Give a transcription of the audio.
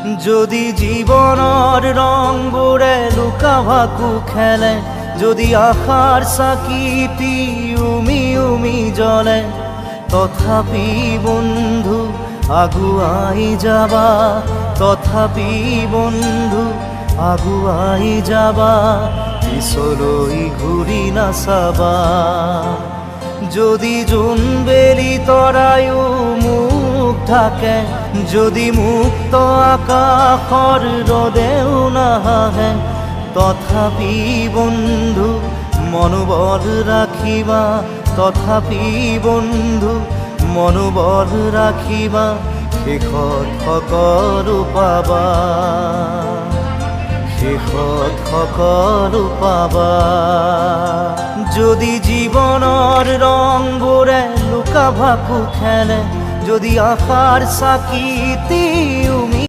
যদি জীবনৰ ৰংবোৰে লুকা ভাকু খেলে, যদি আশাৰ চাকিটি উমি উমি জ্বলে, তথাপি বন্ধু আগুৱাই যাবা, তথাপি বন্ধু আগুৱাই যাবা, পিছলৈ ঘূৰি নাচাবা। যদি জোনবেলি তৰায়ো মুখ ঢাকে, যদি মুক্ত আকাশৰ ৰদেও নাহাহে, তথাপি বন্ধু মনোবল ৰাখিবা, তথাপি বন্ধু মনোবল ৰাখিবা, শেষত সকলো পাবা, শেষত সকলো পাবা। যদি জীৱনৰ ৰংবোৰে লুকা ভাকু খেলে, যদি আশাৰ চাকিটি